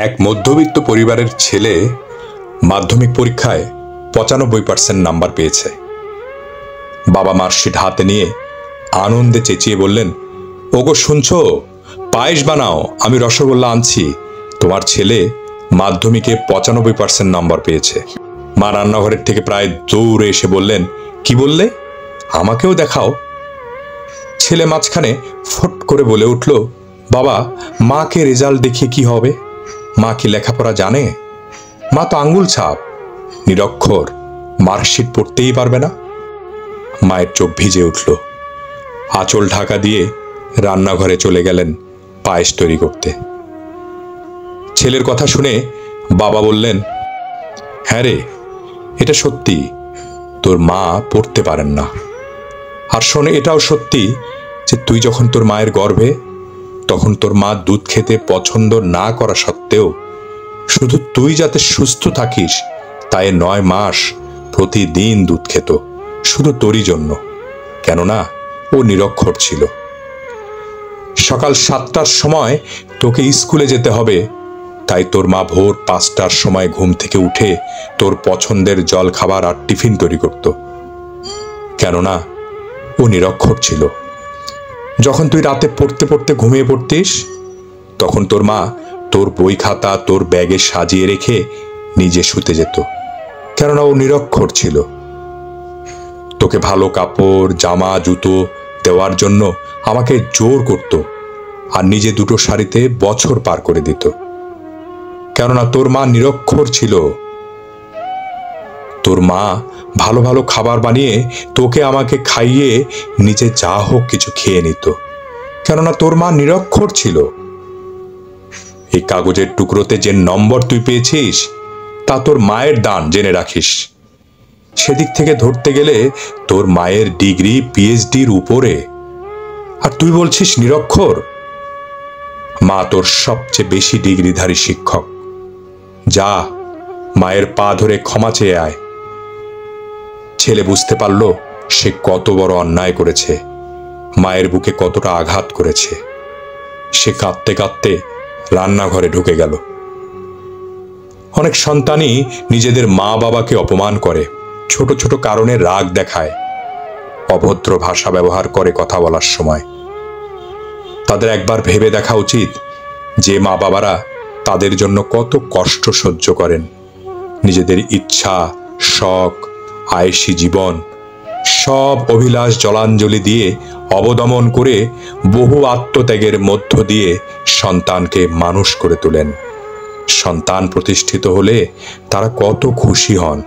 এক মধ্যবিত্ত পরিবারের ছেলে মাধ্যমিক পরীক্ষায় ৯৫% নাম্বার পেয়েছে। বাবা মার্কশিট হাতে নিয়ে আনন্দে চেঁচিয়ে বললেন, ওগো শুনছো, পায়েস বানাও, আমি রসগোল্লা আনছি, তোমার ছেলে মাধ্যমিকে ৯৫% নাম্বার পেয়েছে। মা রান্নাঘরের থেকে প্রায় দৌড়ে এসে বললেন, কি বললে, আমাকেও দেখাও। ছেলে মাঝখানে ফট করে বলে উঠল, বাবা, মাকে রেজাল্ট দেখিয়ে কি হবে? মা কি লেখাপড়া জানে? মা তো আঙ্গুল ছাপ, নিরক্ষর, মার্কশিট পড়তেই পারবে না। মায়ের চোখ ভিজে উঠল। আঁচল ঢাকা দিয়ে রান্নাঘরে চলে গেলেন পায়েস তৈরি করতে। ছেলের কথা শুনে বাবা বললেন, হ্যাঁ রে, এটা সত্যি, তোর মা পড়তে পারেন না। আর শোনে, এটাও সত্যি যে তুই যখন তোর মায়ের গর্ভে, তখন তোর মা দুধ খেতে পছন্দ না করা সত্ত্বেও শুধু তুই যাতে সুস্থ থাকিস তাই ৯ মাস প্রতিদিন দুধ খেত, শুধু তোরই জন্য, কেননা ও নিরক্ষর ছিল। সকাল ৭টার সময় তোকে স্কুলে যেতে হবে, তাই তোর মা ভোর ৫টার সময় ঘুম থেকে উঠে তোর পছন্দের জল খাবার আর টিফিন তৈরি করত, কেননা ও নিরক্ষর ছিল। যখন তুই রাতে পড়তে পড়তে ঘুমিয়ে পড়তিস, তখন তোর মা তোর বই খাতা তোর ব্যাগে সাজিয়ে রেখে নিজে শুতে যেত, কেননা ও নিরক্ষর ছিল। তোকে ভালো কাপড়, জামা, জুতো দেওয়ার জন্য আমাকে জোর করত আর নিজে দুটো শাড়িতে বছর পার করে দিত, কেননা তোর মা নিরক্ষর ছিল। তোর মা ভালো ভালো খাবার বানিয়ে তোকে আমাকে খাইয়ে নিজে যা হোক কিছু খেয়ে নিত, কেননা তোর মা নিরক্ষর ছিল। এই কাগজের টুকরোতে যে নম্বর তুই পেয়েছিস তা তোর মায়ের দান, জেনে রাখিস। সেদিক থেকে ধরতে গেলে তোর মায়ের ডিগ্রি পিএইচডির উপরে, আর তুই বলছিস নিরক্ষর। মা তোর সবচেয়ে বেশি ডিগ্রিধারী শিক্ষক। যা, মায়ের পা ধরে ক্ষমা চেয়ে আয়। ছেলে বুঝতে পারল সে কত বড় অন্যায় করেছে, মায়ের বুকে কতটা আঘাত করেছে। সে কাঁদতে কাঁদতে রান্নাঘরে ঢুকে গেল। অনেক সন্তানই নিজেদের মা বাবাকে অপমান করে, ছোট ছোট কারণে রাগ দেখায়, অভদ্র ভাষা ব্যবহার করে কথা বলার সময়। তাদের একবার ভেবে দেখা উচিত যে মা বাবারা তাদের জন্য কত কষ্ট সহ্য করেন। নিজেদের ইচ্ছা, শখ, আয়েশি জীবন সব অভিলাষ জলাঞ্জলি দিয়ে অবদমন করে বহু আত্মত্যাগের মধ্য দিয়ে সন্তানকে মানুষ করে তোলেন। সন্তান প্রতিষ্ঠিত হলে তারা কত খুশি হন।